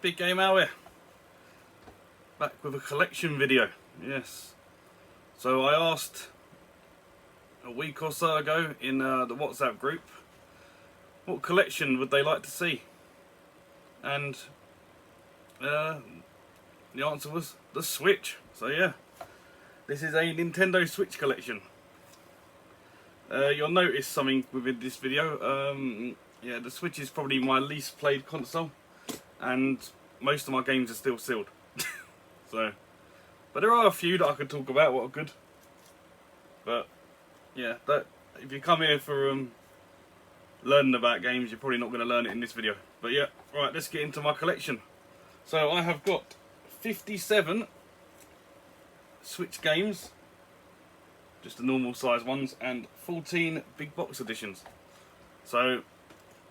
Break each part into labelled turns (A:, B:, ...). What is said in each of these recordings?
A: Big Game Hour, back with a collection video. Yes, so I asked a week or so ago in the WhatsApp group what collection would they like to see, and the answer was the Switch. So yeah, this is a Nintendo Switch collection. You'll notice something within this video. Yeah, the Switch is probably my least played console, and most of my games are still sealed. So, but there are a few that I could talk about what are good. But yeah, if you come here for learning about games, you're probably not going to learn it in this video. But yeah, right, let's get into my collection. So I have got 57 Switch games, just the normal size ones, and 14 big box editions. So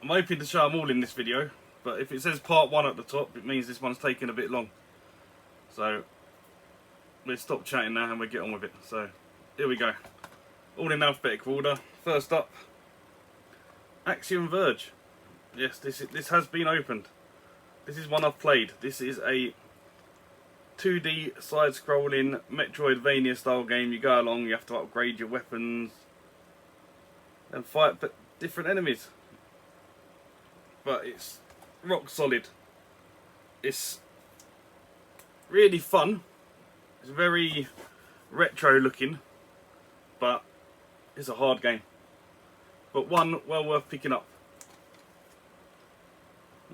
A: I'm hoping to show them all in this video, but if it says part 1 at the top, it means this one's taking a bit long. So let's stop chatting now and we'll get on with it. So here we go, all in alphabetical order. First up, Axiom Verge. Yes, this has been opened. This is one I've played. This is a 2D side-scrolling Metroidvania style game. You go along, you have to upgrade your weapons and fight different enemies. But it's rock solid. It's really fun. It's very retro looking, but it's a hard game. But one well worth picking up.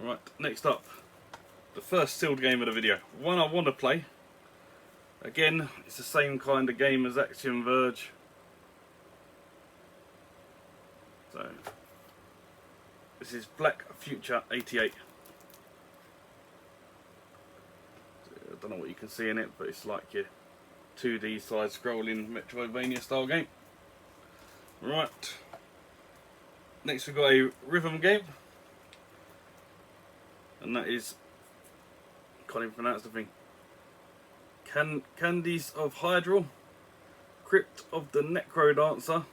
A: Right, next up, the first sealed game of the video. One I want to play. Again, it's the same kind of game as Axiom Verge. So, this is Black Future 88. I don't know what you can see in it, but it's like your 2D side-scrolling Metroidvania style game. Right. Next we've got a rhythm game. And that is, can't even pronounce the thing. Candies of Hyrule, Crypt of the Necro Dancer,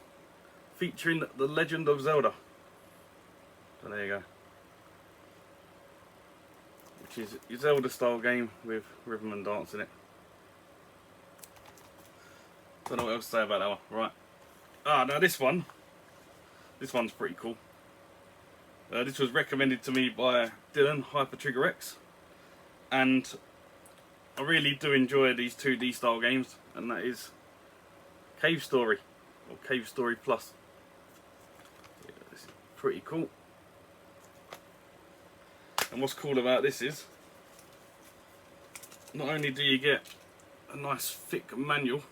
A: featuring The Legend of Zelda. So there you go. Which is your Zelda style game with rhythm and dance in it. Don't know what else to say about that one. Right. Now this one's pretty cool. This was recommended to me by Dylan, Hyper Trigger X, and I really do enjoy these 2D style games, and that is Cave Story, or Cave Story Plus. Yeah, this is pretty cool. And what's cool about this is, not only do you get a nice thick manual,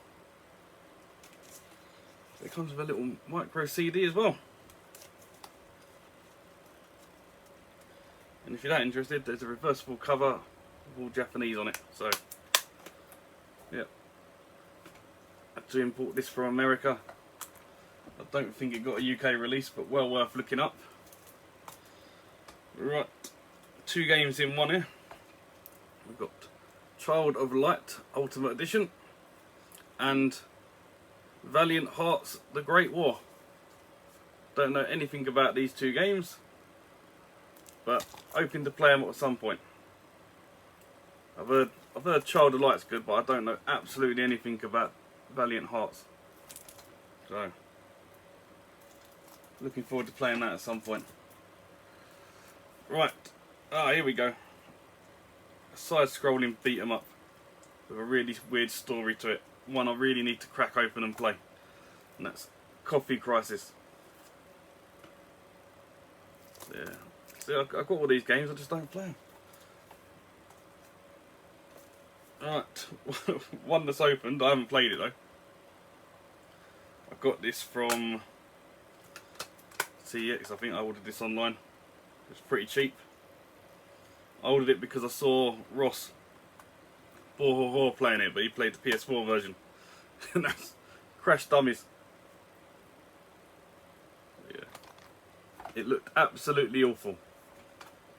A: it comes with a little micro CD as well. And if you're that interested, there's a reversible cover with all Japanese on it. So, yeah. Had to import this from America. I don't think it got a UK release, but well worth looking up. Right, 2 games in one here. We've got Child of Light Ultimate Edition and Valiant Hearts The Great War. Don't know anything about these 2 games, but hoping to play them at some point. I've heard Child of Light's good, but I don't know absolutely anything about Valiant Hearts. So, looking forward to playing that at some point. Right, here we go. A side-scrolling beat 'em up with a really weird story to it. One I really need to crack open and play, and that's Coffee Crisis. Yeah. See, I've got all these games, I just don't play them. Alright, one that's opened, I haven't played it though. I got this from CX, I think I ordered this online. It was pretty cheap. I ordered it because I saw Ross Borhoho playing it, but he played the PS4 version. And that's Crash Dummies. Yeah. It looked absolutely awful.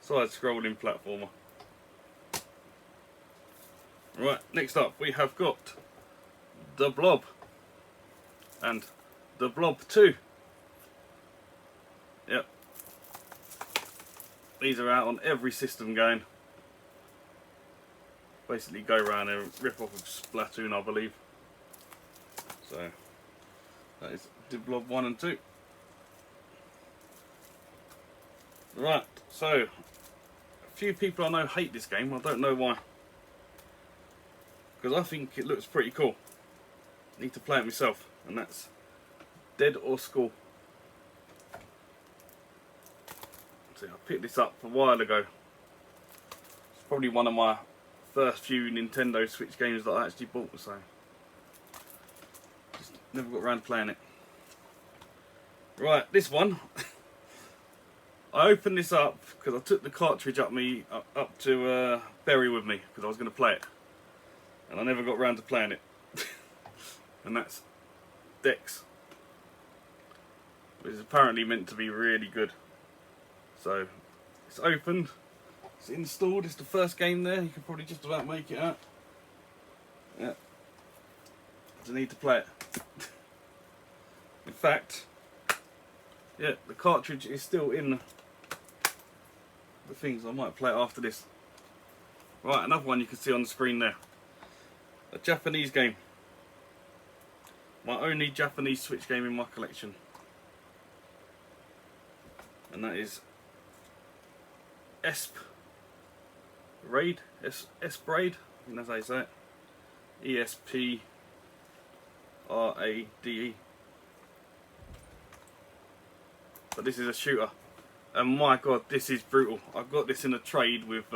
A: Side-scrolling platformer. Right, next up we have got The Blob and The Blob 2. Yep. These are out on every system going. basically go around and rip off of Splatoon, I believe. So that is Diblob 1 and 2. Right, so a few people I know hate this game. I don't know why, because I think it looks pretty cool. Need to play it myself, and that's Dead or School. See, I picked this up a while ago. It's probably one of my first few Nintendo Switch games that I actually bought, so just never got around to playing it. Right, this one. I opened this up because I took the cartridge up to Bury with me because I was going to play it, and I never got around to playing it. And that's Dex, which is apparently meant to be really good. So it's opened, it's installed, it's the first game there. You can probably just about make it out. Yeah, I just need to play it. In fact, yeah, the cartridge is still in the things. I might play it after this. Right, another one you can see on the screen there. A Japanese game. My only Japanese Switch game in my collection. And that is Esp Raid. Esprade. I think that's how you say it. ESPRADE. But this is a shooter. And my god, this is brutal. I got this in a trade with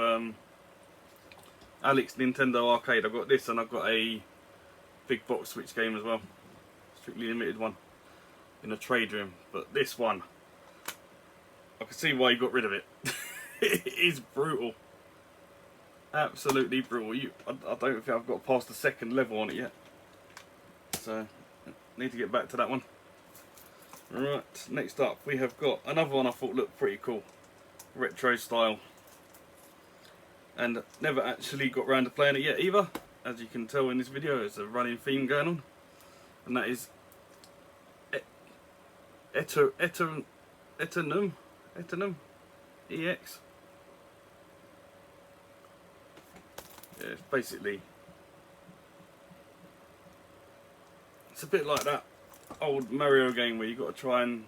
A: Alex Nintendo Arcade. I got this and I got a big box Switch game as well. Strictly limited one in a trade room. But this one, I can see why you got rid of it. It is brutal. Absolutely brutal. I don't think I've got past the second level on it yet. So, need to get back to that one. Right, next up we have got another one I thought looked pretty cool. Retro style. And never actually got round to playing it yet either. As you can tell in this video, there's a running theme going on. And that is Eternum EX. Yeah, it's basically, it's a bit like that old Mario game where you got to try and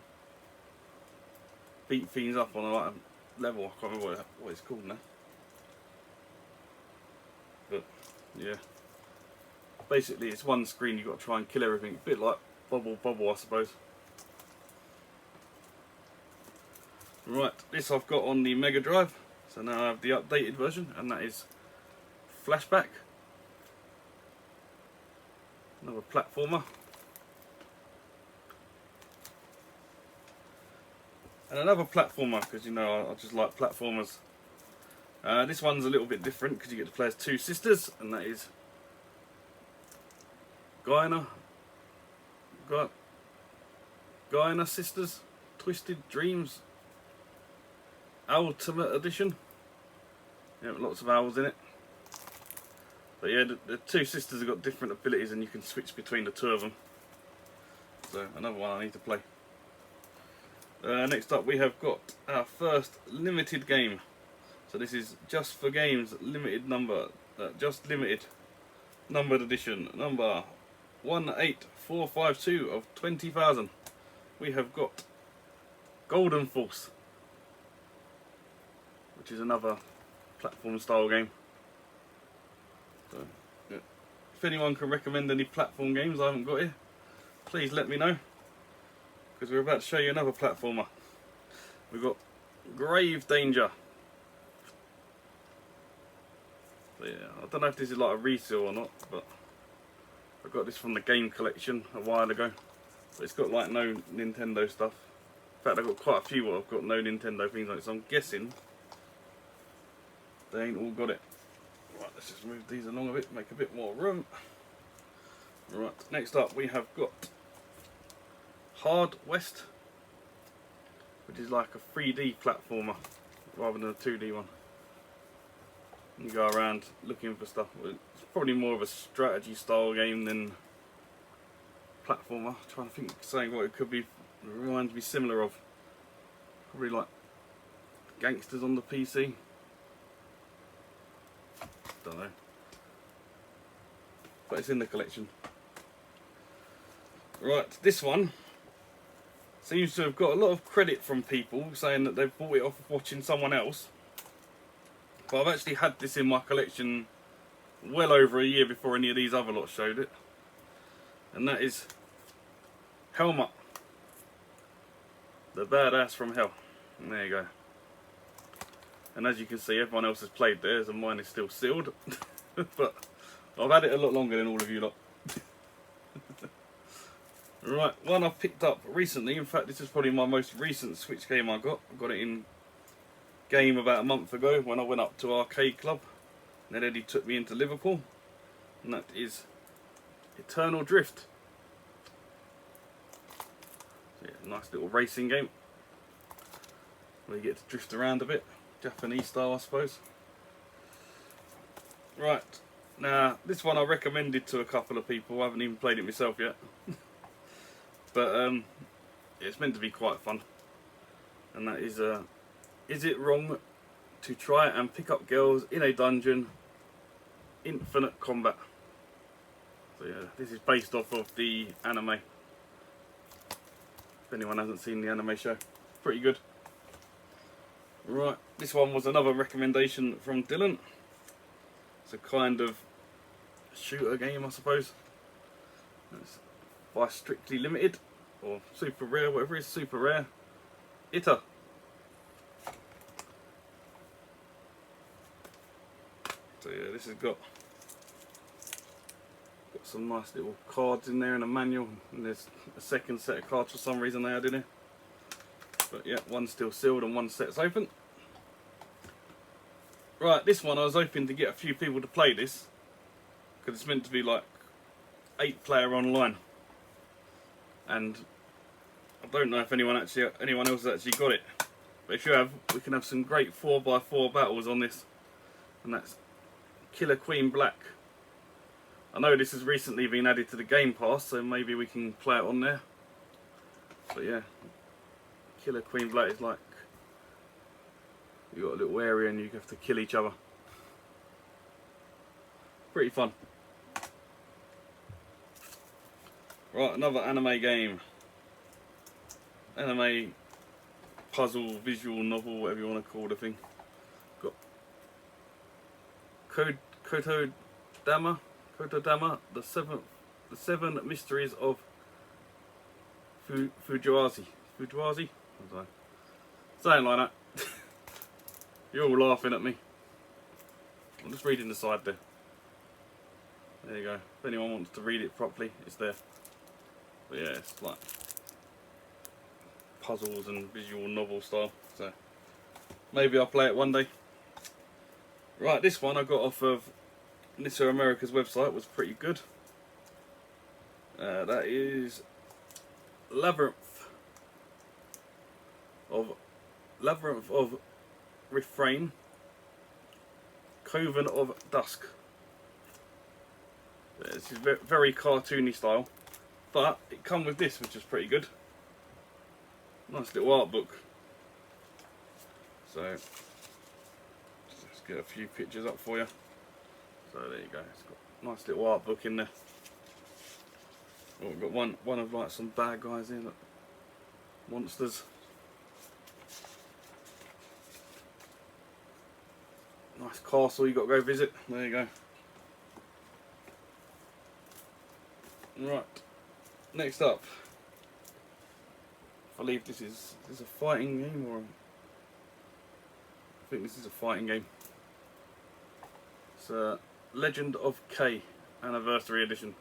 A: beat things up on a level. I can't remember what it's called now. But yeah, basically it's one screen. You got to try and kill everything. A bit like Bubble, I suppose. Right, this I've got on the Mega Drive. So now I have the updated version, and that is Flashback. Another platformer. And another platformer, because you know I just like platformers. This one's a little bit different because you get to play as two sisters, and that is Gaina Sisters Twisted Dreams Ultimate Edition. Yeah, lots of owls in it. But yeah, the two sisters have got different abilities and you can switch between the two of them. So another one I need to play. Next up we have got our first limited game. So this is Just for Games limited number, just limited numbered edition, number 18452 of 20,000. We have got Golden Force, which is another platform style game. So, yeah. If anyone can recommend any platform games I haven't got here, please let me know, because we're about to show you another platformer. We've got Grave Danger. So yeah, I don't know if this is like a resale or not, but I got this from the game collection a while ago. But it's got like no Nintendo stuff. In fact, I've got quite a few where I've got no Nintendo things on it, so I'm guessing they ain't all got it. Right, let's just move these along a bit, make a bit more room. Right, next up we have got Hard West, which is like a 3D platformer rather than a 2D one. You go around looking for stuff. It's probably more of a strategy style game than platformer. I'm trying to think of saying what it could be. It reminds me similar of probably like Gangsters on the PC. Don't know. but it's in the collection. Right, this one seems to have got a lot of credit from people saying that they've bought it off of watching someone else. But I've actually had this in my collection well over a year before any of these other lots showed it. And that is Helmut, the badass from hell. And there you go. And as you can see, everyone else has played theirs and mine is still sealed. But I've had it a lot longer than all of you lot. Right, one I've picked up recently. In fact, this is probably my most recent Switch game I got. I got it in game about a month ago when I went up to Arcade Club. And then Eddie took me into Liverpool. And that is Eternal Drift. So yeah, nice little racing game where you get to drift around a bit. Japanese style, I suppose. Right, now this one I recommended to a couple of people. I haven't even played it myself yet. But it's meant to be quite fun. And that is it wrong to try and pick up girls in a dungeon? Infinite Combat. So yeah, this is based off of the anime. If anyone hasn't seen the anime show, pretty good. Right, this one was another recommendation from Dylan. It's a kind of shooter game, I suppose. It's by Strictly Limited, or Super Rare, whatever it is, Super Rare. Ita. So yeah, this has got some nice little cards in there and a manual, and there's a second set of cards for some reason they added in. But yeah, one's still sealed and one set's open. Right, this one I was hoping to get a few people to play this, because it's meant to be like 8-player online. And I don't know if anyone else has actually got it. But if you have, we can have some great 4x4 battles on this. And that's Killer Queen Black. I know this has recently been added to the Game Pass, so maybe we can play it on there. But yeah, Killer Queen Black is like, you got a little area and you have to kill each other. Pretty fun. Right, another anime game. Anime puzzle, visual novel, whatever you want to call the thing. Got Kotodama, the seven mysteries of Fujiwara. I don't know. Something like that. You're all laughing at me. I'm just reading the side there. There you go. If anyone wants to read it properly, it's there. But yeah, it's like puzzles and visual novel style. So maybe I'll play it one day. Right, this one I got off of Nissa America's website, was pretty good. That is Labyrinth of Refrain, Coven of Dusk. This is very cartoony style, but it comes with this, which is pretty good. Nice little art book. So let's get a few pictures up for you. So there you go. It's got a nice little art book in there. Oh, we've got one of like some bad guys here, look. Monsters. Nice castle you got to go visit. There you go. Right. Next up. I believe this is a fighting game, or I think this is a fighting game. It's Legend of K Anniversary Edition.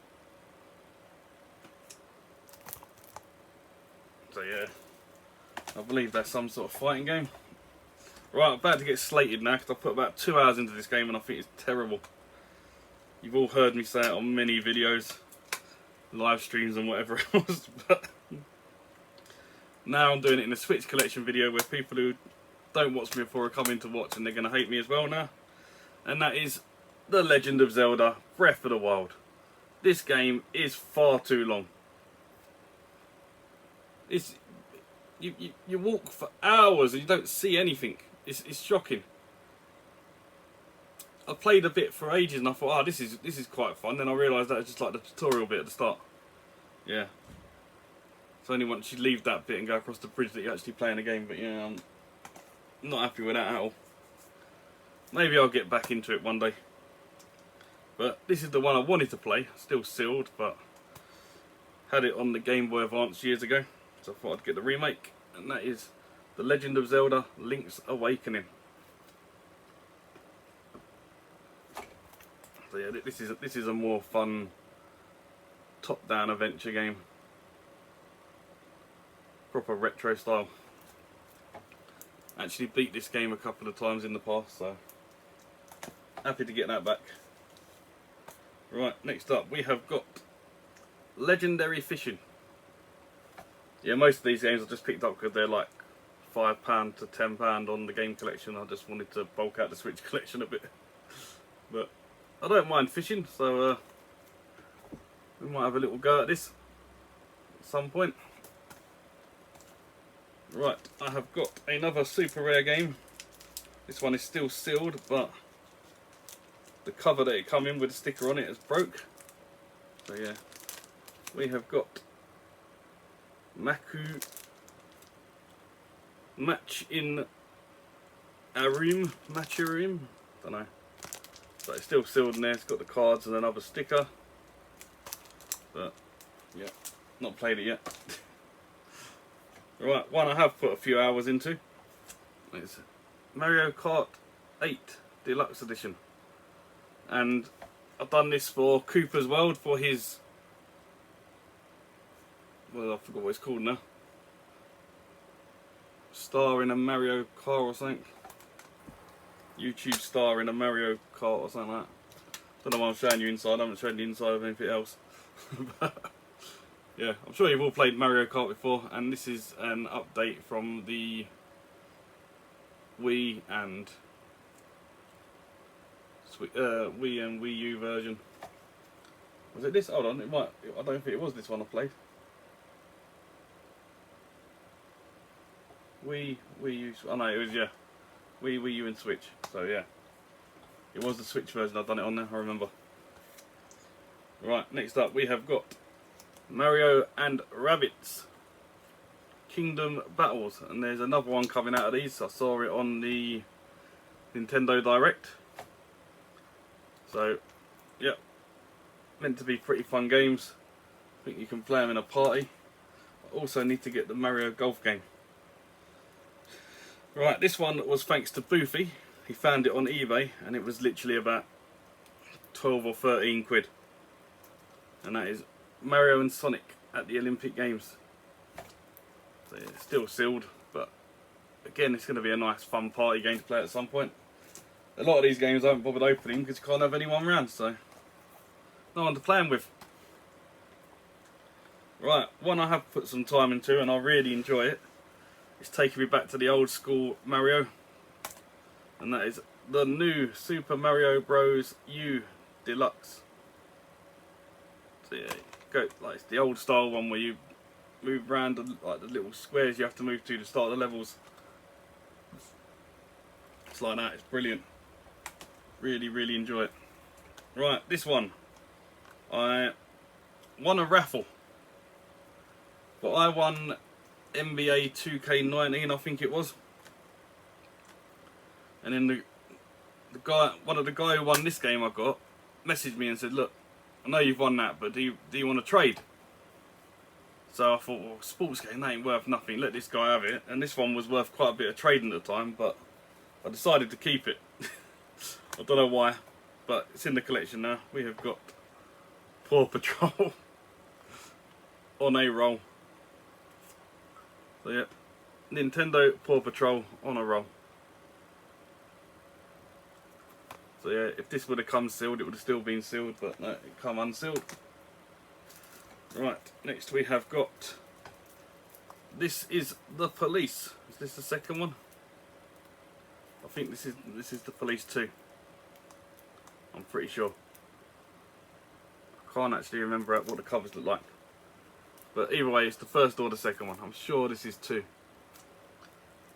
A: So yeah, I believe that's some sort of fighting game. Right, I'm about to get slated now because I put about 2 hours into this game and I think it's terrible. You've all heard me say it on many videos, live streams and whatever else, but now I'm doing it in a Switch collection video where people who don't watch me before are coming to watch and they're going to hate me as well now. And that is The Legend of Zelda Breath of the Wild. This game is far too long. You walk for hours and you don't see anything. It's shocking. I played a bit for ages and I thought, oh, this is quite fun. Then I realised that was just like the tutorial bit at the start. Yeah. It's only once you leave that bit and go across the bridge that you're actually playing a game. But yeah, I'm not happy with that at all. Maybe I'll get back into it one day. But this is the one I wanted to play. Still sealed, but had it on the Game Boy Advance years ago. So I thought I'd get the remake. And that is The Legend of Zelda Link's Awakening. So yeah, this is a more fun top-down adventure game. Proper retro style. Actually beat this game a couple of times in the past, so happy to get that back. Right, next up we have got Legendary Fishing. Yeah, most of these games I just picked up because they're like £5 to £10 on the game collection. I just wanted to bulk out the Switch collection a bit. But I don't mind fishing, so we might have a little go at this at some point. Right, I have got another super rare game. This one is still sealed, but the cover that it come in with a sticker on it has broke. So yeah, we have got Match in Arim, don't know. So it's still sealed in there. It's got the cards and another sticker. But yeah, not played it yet. Right, one I have put a few hours into. It's Mario Kart 8 Deluxe Edition. And I've done this for Cooper's World for his... well, I forgot what it's called now. Star in a Mario Kart or something. YouTube star in a Mario Kart or something like that. Don't know why I'm showing you inside. I haven't shown the inside of anything else. But yeah, I'm sure you've all played Mario Kart before, and this is an update from the Wii and Wii U version. Was it this? Hold on, it might. I don't think it was this one I played. Wii U. Oh no, it was, yeah, Wii U and Switch. So yeah, it was the Switch version. I've done it on there. I remember. Right, next up we have got Mario and Rabbids Kingdom Battles, and there's another one coming out of these. I saw it on the Nintendo Direct. So, yeah, meant to be pretty fun games. I think you can play them in a party. I also need to get the Mario Golf game. Right, this one was thanks to Boofy. He found it on eBay, and it was literally about 12 or 13 quid. And that is Mario and Sonic at the Olympic Games. So yeah, it's still sealed, but again, it's going to be a nice fun party game to play at some point. A lot of these games I haven't bothered opening because you can't have anyone around, so no one to play them with. Right, one I have put some time into and I really enjoy it. It's taking me back to the old school Mario, and that is the new Super Mario Bros. U Deluxe. So yeah, go like it's the old style one where you move around like the little squares you have to move to start the levels. It's like that. It's brilliant. Really, really enjoy it. Right, this one I won a raffle, but I won NBA 2K19, I think it was. And then the guy, one of the guy who won this game I got, messaged me and said, "Look, I know you've won that, but do you want to trade?" So I thought, well, sports game, that ain't worth nothing. Let this guy have it. And this one was worth quite a bit of trading at the time, but I decided to keep it. I don't know why, but it's in the collection now. We have got Paw Patrol on a roll. So yeah, Nintendo Paw Patrol on a roll. So yeah, if this would have come sealed, it would have still been sealed, but no, it come unsealed. Right, next we have got, this is The Police. Is this the second one? I think this is The Police 2. I'm pretty sure. I can't actually remember what the covers look like. But either way, it's the first or the second one. I'm sure this is 2.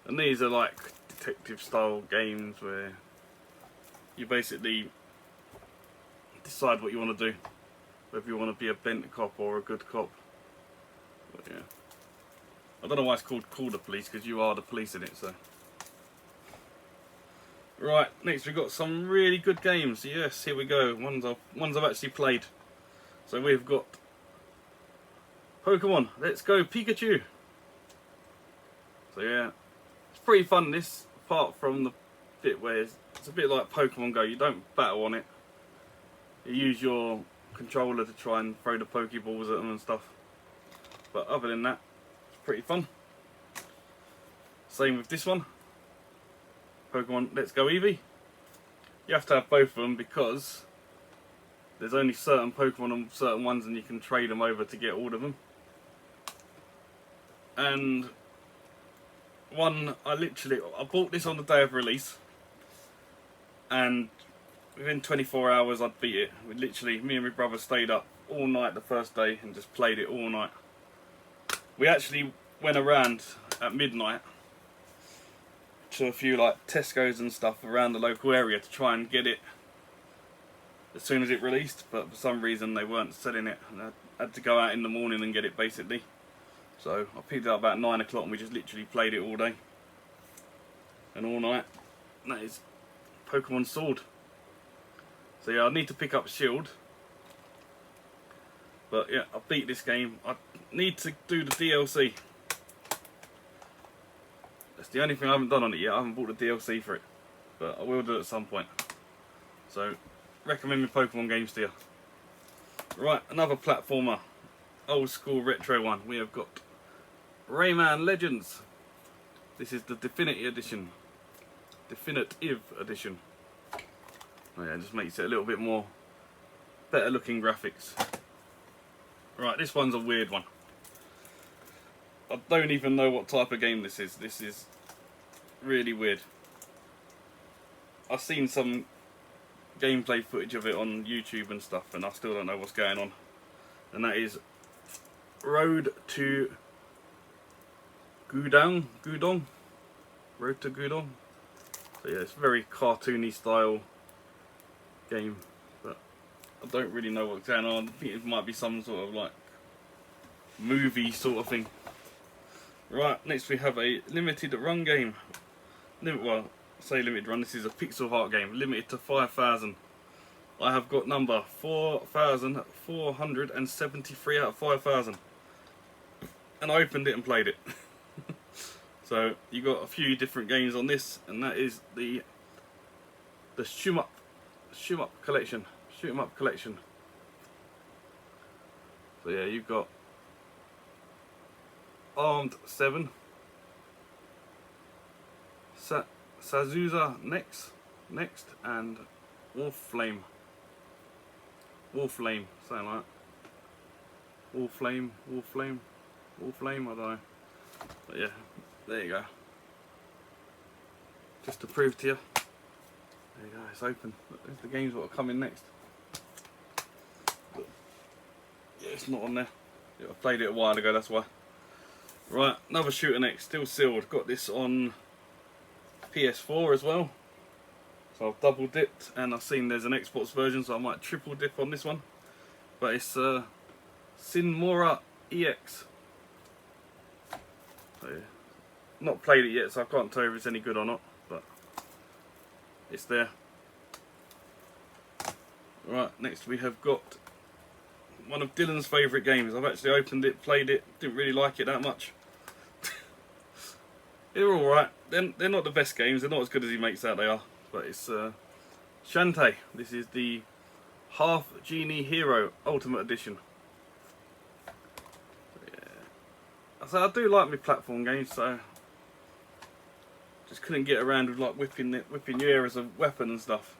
A: And these are like detective style games where you basically decide what you want to do, whether you want to be a bent cop or a good cop. But yeah, I don't know why it's called Call the Police, because you are the police in it. So right, next we've got some really good games. Yes, here we go. Ones I've actually played. So we've got Pokemon Let's Go Pikachu. So yeah, it's pretty fun this, apart from the bit where it's a bit like Pokemon Go. You don't battle on it. You use your controller to try and throw the Pokeballs at them and stuff. But other than that, it's pretty fun. Same with this one, Pokemon Let's Go Eevee. You have to have both of them because there's only certain Pokemon and certain ones, and you can trade them over to get all of them. And one, I bought this on the day of release, and within 24 hours I'd beat it. Me and my brother stayed up all night the first day and just played it all night. We actually went around at midnight to a few like Tesco's and stuff around the local area to try and get it as soon as it released, but for some reason they weren't selling it, and I had to go out in the morning and get it basically. So I picked it up about 9 o'clock and we just literally played it all day and all night. And that is Pokemon Sword. So yeah, I need to pick up Shield. But yeah, I beat this game. I need to do the DLC. That's the only thing I haven't done on it yet. I haven't bought the DLC for it, but I will do it at some point. So, recommend my Pokemon games to you. Right, another platformer. Old school retro one. We have got Rayman Legends. This is the Definitive Edition. Oh yeah, it just makes it a little bit more better looking graphics. Right, this one's a weird one. I don't even know what type of game this is. This is really weird. I've seen some gameplay footage of it on YouTube and stuff, and I still don't know what's going on. And that is Road to Gudong. Road to Gudong. So yeah, it's a very cartoony style game, but I don't really know what's going on. I think it might be some sort of like movie sort of thing. Right, next we have a limited run game. Well, I say limited run, this is a pixel art game, limited to 5,000. I have got number 4,473 out of 5,000. And I opened it and played it. So, you got a few different games on this, and that is the Shoot 'em Up collection. Shoot 'em Up collection. So yeah, you've got Armed 7, Sazusa next, and Wolf Flame, something like that. Wolf Flame, I don't know. But yeah, there you go. Just to prove to you. There you go, it's open. There's the games that are coming next. But yeah, it's not on there. Yeah, I played it a while ago, that's why. Right, another Shooter Next, still sealed. Got this on PS4 as well. So I've double dipped, and I've seen there's an Xbox version, so I might triple dip on this one. But it's Sinmora EX. So, yeah. Not played it yet, so I can't tell if it's any good or not, but it's there. Right, next we have got one of Dylan's favourite games. I've actually opened it, played it, didn't really like it that much. They're alright. They're not the best games, they're not as good as he makes out they are. But it's Shantae. This is the Half Genie Hero Ultimate Edition. Yeah. So I do like my platform games, so just couldn't get around with like whipping your ear as a weapon and stuff.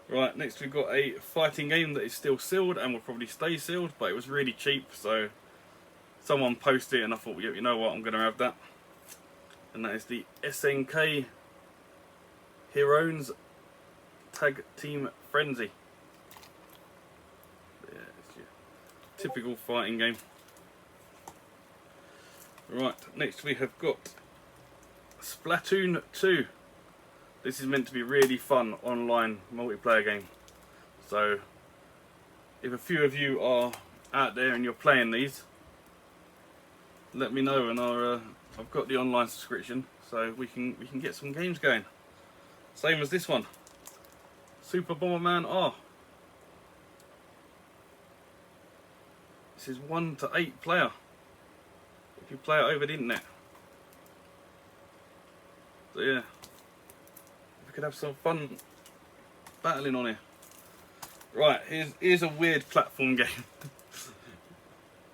A: Right, next we've got a fighting game that is still sealed and will probably stay sealed, but it was really cheap, so someone posted it and I thought, yeah, you know what, I'm going to have that. And that is the SNK Heroes Tag Team Frenzy. Yeah, it's your typical fighting game. Right, next we have got Splatoon 2. This is meant to be really fun online multiplayer game. So if a few of you are out there and you're playing these, let me know, and I've got the online subscription, so we can get some games going. Same as this one, Super Bomberman R. This is 1 to 8 player. If you play it over the internet. So yeah, we could have some fun battling on here. Right, here's a weird platform game.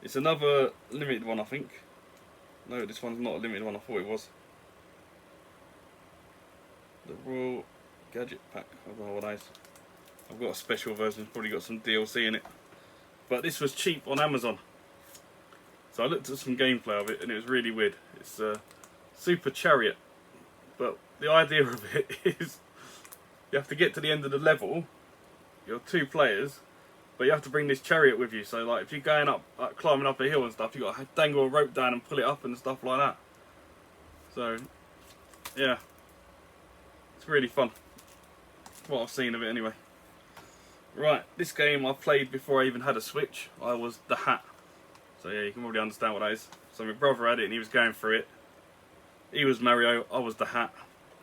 A: It's another limited one, I think. No, this one's not a limited one, I thought it was. The Royal Gadget Pack, I don't know what that is. I've got a special version, it's probably got some DLC in it. But this was cheap on Amazon. So I looked at some gameplay of it and it was really weird. It's Super Chariot. But the idea of it is you have to get to the end of the level. You're 2 players, but you have to bring this chariot with you. So like if you're going up, like climbing up a hill and stuff, you've got to dangle a rope down and pull it up and stuff like that. So yeah, it's really fun. What I've seen of it anyway. Right, this game I played before I even had a Switch. I was the Hat. So yeah, you can probably understand what that is. So my brother had it and he was going through it. He was Mario, I was the Hat,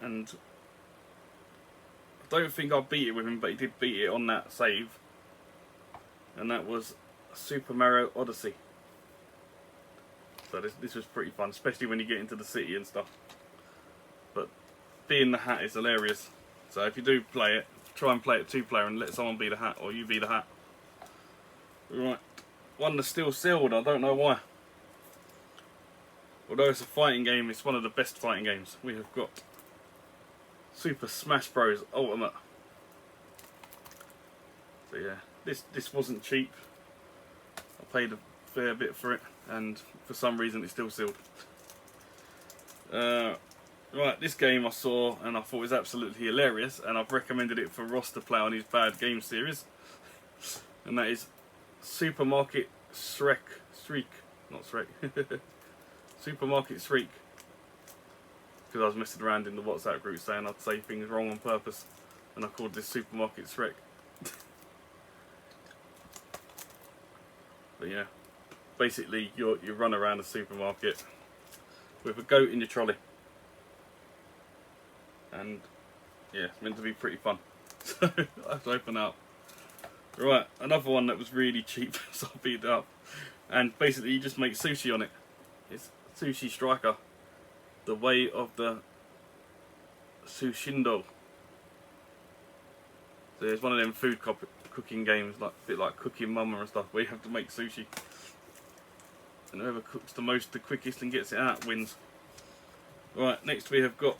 A: and I don't think I beat it with him, but he did beat it on that save. And that was Super Mario Odyssey. So this was pretty fun, especially when you get into the city and stuff. But being the Hat is hilarious. So if you do play it, try and play it 2-player and let someone be the Hat, or you be the Hat. Right, one that's still sealed, I don't know why. Although it's a fighting game, it's one of the best fighting games. We have got Super Smash Bros. Ultimate. So yeah, this wasn't cheap. I paid a fair bit for it, and for some reason it's still sealed. Right, this game I saw and I thought it was absolutely hilarious, and I've recommended it for Ross to play on his Bad Game series. And that is Supermarket Shreek. Not Shrek. Supermarket Shreek. Because I was messing around in the WhatsApp group saying I'd say things wrong on purpose, and I called this Supermarket Shrek. But yeah, basically you run around a supermarket with a goat in your trolley, and yeah, it's meant to be pretty fun. So I have to open up. Right, another one that was really cheap, so I beat it up. And basically you just make sushi on it. It's Sushi Striker. The Way of the Sushindo. So it's one of them food cooking games, like a bit like Cooking Mama and stuff, where you have to make sushi. And whoever cooks the most, the quickest, and gets it out wins. Right, next we have got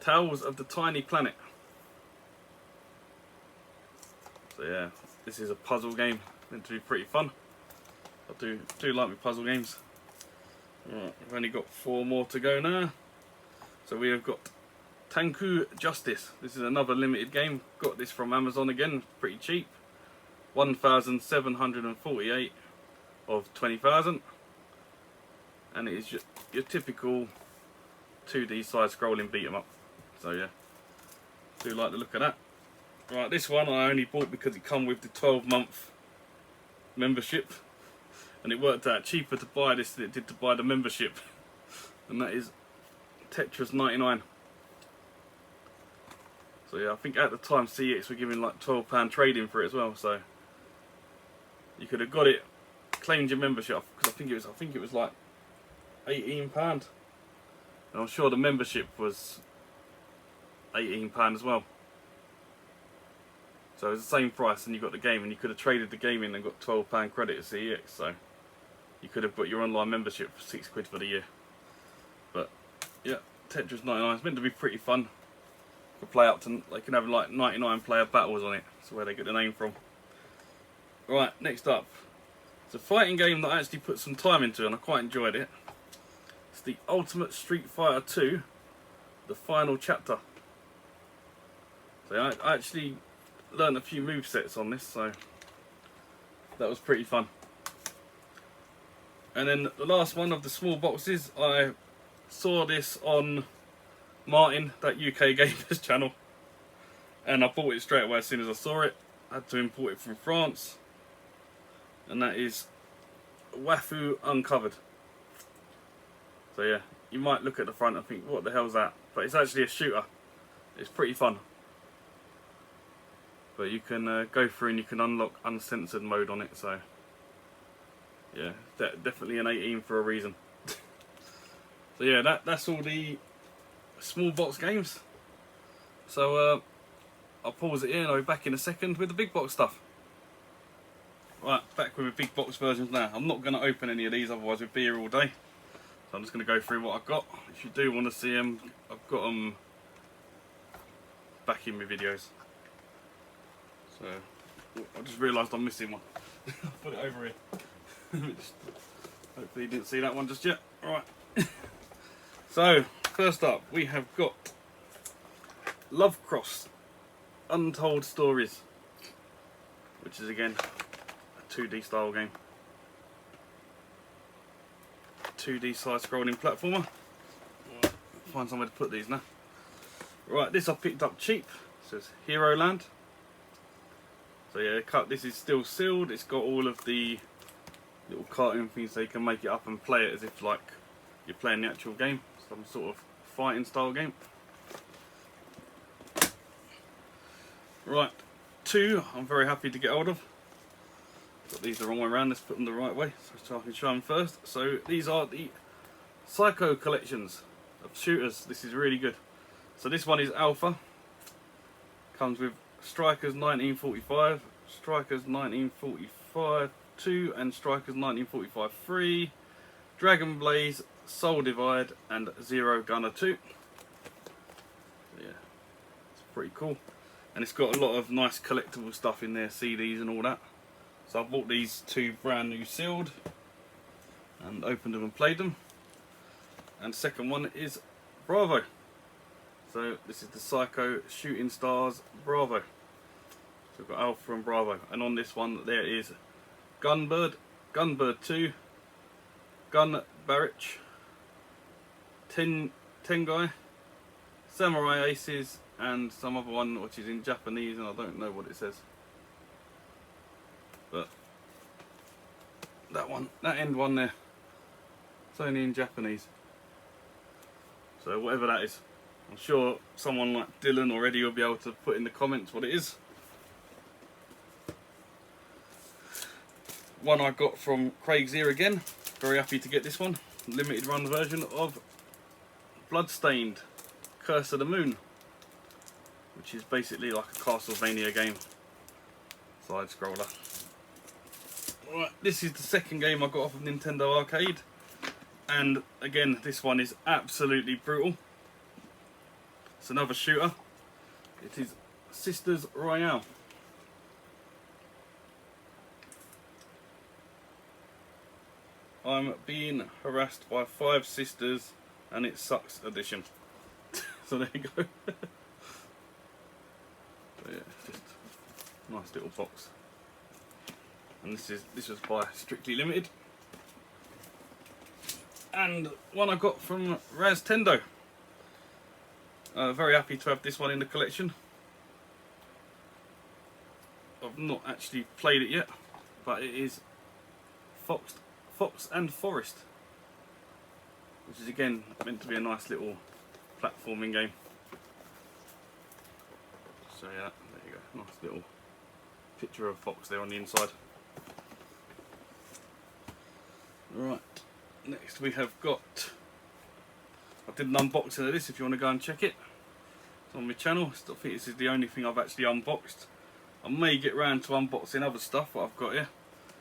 A: Tales of the Tiny Planet. So yeah, this is a puzzle game, meant to be pretty fun. I do like my puzzle games. Right, we've only got 4 more to go now. So we have got Tanku Justice. This is another limited game. Got this from Amazon again, pretty cheap. 1,748 of 20,000. And it is your typical 2D side scrolling beat 'em up. So yeah, do like the look of that. Right, this one I only bought because it come with the 12-month membership, and it worked out cheaper to buy this than it did to buy the membership. And that is Tetris 99. So yeah, I think at the time CX were giving like £12 trading for it as well. So you could have got it, claimed your membership, because I think it was like £18, and I'm sure the membership was £18 as well. So it's the same price, and you got the game, and you could have traded the game in and got £12 credit at CEX. So you could have got your online membership for £6 for the year. But yeah, Tetris 99 is meant to be pretty fun. You can play up to, they can have like 99 player battles on it. That's where they get the name from. Right, next up, it's a fighting game that I actually put some time into, and I quite enjoyed it. It's the Ultimate Street Fighter 2, the final chapter. So I actually learned a few movesets on this, so that was pretty fun. And then the last one of the small boxes, I saw this on Martin, that UK Gamers channel, and I bought it straight away as soon as I saw it. I had to import it from France, and that is Wafu Uncovered. So yeah, you might look at the front and think, what the hell's that? But it's actually a shooter. It's pretty fun. But you can go through and you can unlock uncensored mode on it, so yeah, definitely an 18 for a reason. So yeah, that's all the small box games. So I'll pause it here and I'll be back in a second with the big box stuff. Right, back with the big box versions now. I'm not going to open any of these, otherwise we'd be here all day. So I'm just going to go through what I've got. If you do want to see them, I've got them back in my videos. So I just realised I'm missing one. I'll put it over here. Hopefully you didn't see that one just yet. Alright. So first up we have got Love Cross Untold Stories, which is again a 2D style game. 2D side scrolling platformer. Right, find somewhere to put these now. Right, this I picked up cheap. It says Hero Land. So yeah, this is still sealed. It's got all of the little cartoon things so you can make it up and play it as if like you're playing the actual game. Some sort of fighting style game. Right, 2 I'm very happy to get hold of. Got these the wrong way around, let's put them the right way so I can show them first. So these are the Psycho collections of shooters. This is really good. So this one is Alpha. Comes with Strikers 1945, Strikers 1945 2 and Strikers 1945 3, Dragon Blaze, Soul Divide and Zero Gunner 2. So yeah, it's pretty cool. And it's got a lot of nice collectible stuff in there, CDs and all that. So I bought these 2 brand new sealed and opened them and played them. And the second one is Bravo. So this is the Psycho Shooting Stars Bravo. So we've got Alpha and Bravo. And on this one there is Gunbird, Gunbird 2, Gun Barrage, Tengai, Samurai Aces and some other one which is in Japanese and I don't know what it says. But that one, that end one there, it's only in Japanese. So whatever that is, I'm sure someone like Dylan or Eddie will be able to put in the comments what it is. One I got from Craig's Ear again, very happy to get this one. Limited run version of Bloodstained Curse of the Moon, which is basically like a Castlevania game, side scroller. Right, this is the second game I got off of Nintendo Arcade, and again this one is absolutely brutal. It's another shooter. It is Sisters Royale. I'm being harassed by 5 sisters and it sucks edition. So there you go. So yeah, just a nice little box. And this was by Strictly Limited. And one I got from Raz Tendo. Very happy to have this one in the collection. I've not actually played it yet, but it is Fox and Forest, which is again meant to be a nice little platforming game. So yeah, there you go, nice little picture of Fox there on the inside. Right, next we have got, I did an unboxing of this if you want to go and check it. It's on my channel. I think this is the only thing I've actually unboxed. I may get round to unboxing other stuff that I've got here,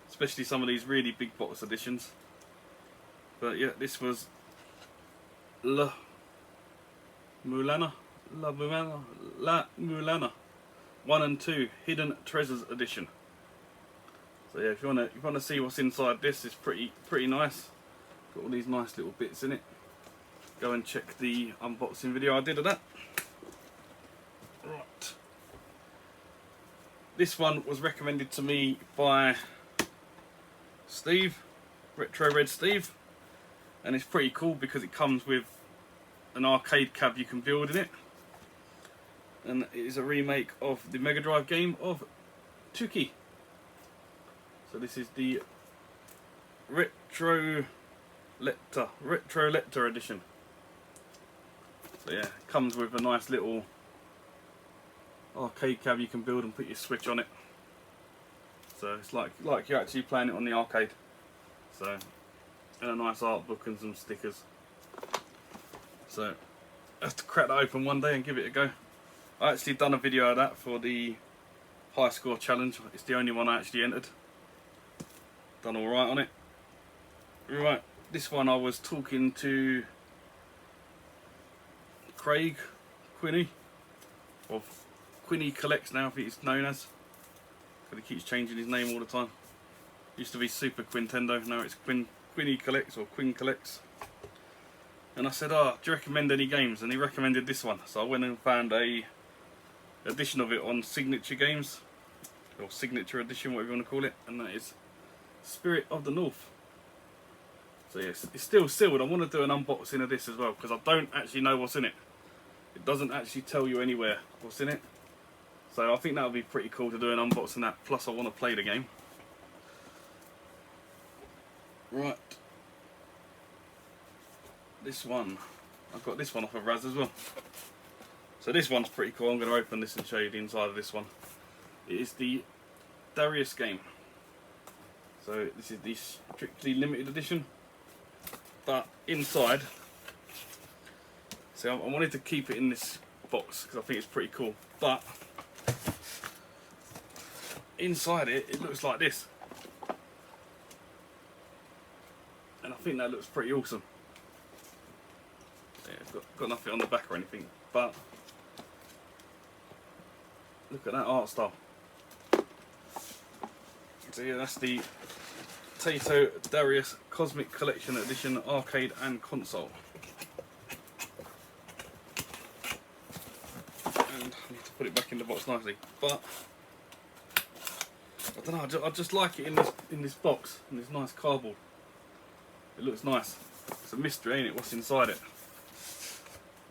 A: especially some of these really big box editions. But yeah, this was La Mulana 1 and 2 Hidden Treasures edition. So yeah, if you wanna see what's inside this, it's pretty nice. Got all these nice little bits in it. Go and check the unboxing video I did of that. Right. This one was recommended to me by Steve, Retro Red Steve, and it's pretty cool because it comes with an arcade cab you can build in it, and it is a remake of the Mega Drive game of Tuki. So this is the Retro Lector edition. So yeah, it comes with a nice little arcade cab you can build and put your Switch on it. So it's like you're actually playing it on the arcade. So, and a nice art book and some stickers. So I have to crack that open one day and give it a go. I actually done a video of that for the high score challenge. It's the only one I actually entered. Done alright on it. Right, this one I was talking to Craig Quinny, or Quinny Collects now, I think it's known as, because he keeps changing his name all the time. Used to be Super Quintendo, now it's Quinny Collects or Quinn Collects. And I said, oh, do you recommend any games? And he recommended this one, so I went and found a edition of it on Signature Games, or Signature Edition, whatever you want to call it, and that is Spirit of the North. So yes, it's still sealed. I want to do an unboxing of this as well, because I don't actually know what's in it. It doesn't actually tell you anywhere what's in it. So I think that would be pretty cool to do an unboxing of that, plus I want to play the game. Right. This one, I've got this one off of Raz as well. So this one's pretty cool. I'm going to open this and show you the inside of this one. It is the Darius game. So this is the strictly limited edition. But inside, so I wanted to keep it in this box because I think it's pretty cool. But inside it looks like this. And I think that looks pretty awesome. Yeah, it's got nothing on the back or anything, but look at that art style. So yeah, that's the Taito Darius Cosmic Collection Edition Arcade and Console. And I need to put it back in the box nicely, but I don't know. I just like it in this box, in this nice cardboard. It looks nice. It's a mystery, ain't it? What's inside it?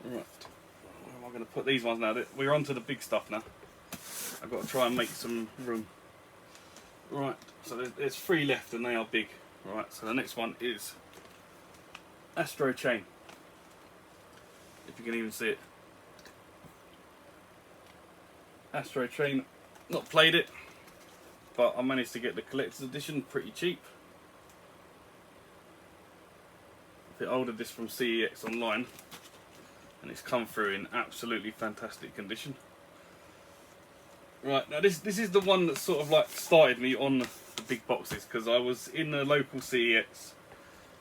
A: Right. Where am I going to put these ones now? We're on to the big stuff now. I've got to try and make some room. Right. So there's 3 left and they are big. Right. So the next one is Astro Chain. If you can even see it. Astro Chain. Not played it, but I managed to get the collector's edition pretty cheap. I ordered this from CEX online and it's come through in absolutely fantastic condition. Right, now this is the one that sort of like started me on the big boxes, because I was in the local CEX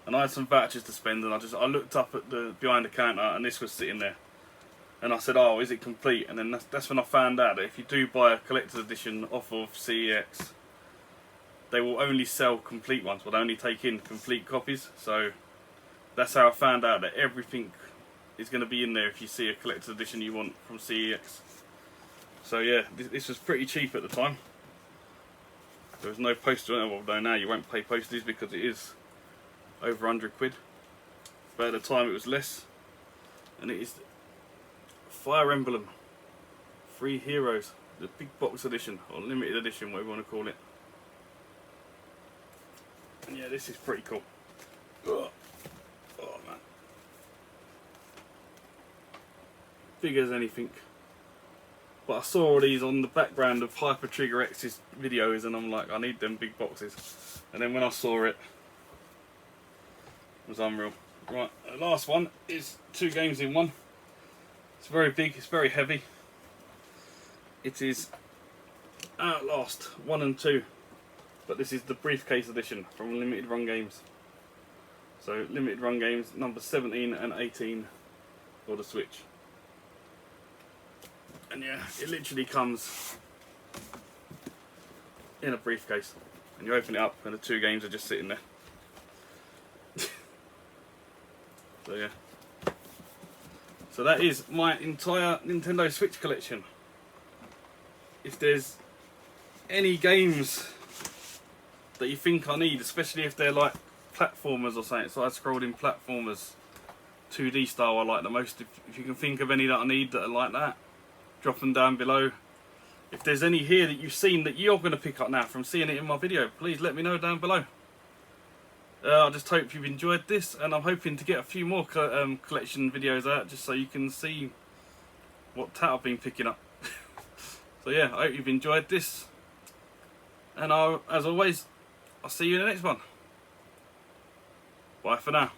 A: and I had some vouchers to spend, and I looked up at the behind the counter and this was sitting there, and I said, oh, is it complete? And then that's when I found out that if you do buy a collector's edition off of CEX, they will only sell complete ones, but only take in complete copies. So that's how I found out that everything is going to be in there if you see a collector's edition you want from CEX. So yeah, this was pretty cheap at the time. There was no postage on it, although now you won't pay postage because it is over 100 quid. But at the time it was less. And it is Fire Emblem 3 Heroes, the big box edition, or limited edition, whatever you want to call it. And yeah, this is pretty cool. Ugh. Oh man. Big as anything. But I saw all these on the background of Hyper Trigger X's videos and I'm like, I need them big boxes. And then when I saw it, it was unreal. Right, the last one is 2 games in one. It's very big, it's very heavy. It is Outlast 1 and 2. But this is the briefcase edition from Limited Run Games. So Limited Run Games number 17 and 18 for the Switch. And yeah, it literally comes in a briefcase. And you open it up and the 2 games are just sitting there. So yeah. So that is my entire Nintendo Switch collection. If there's any games that you think I need, especially if they're like platformers or something, side-scrolling platformers 2D style I like the most. If you can think of any that I need that are like that, drop them down below. If there's any here that you've seen that you're going to pick up now from seeing it in my video, please let me know down below. I just hope you've enjoyed this, and I'm hoping to get a few more collection videos out just so you can see what tat I've been picking up. So yeah, I hope you've enjoyed this, and as always, I'll see you in the next one. Bye for now.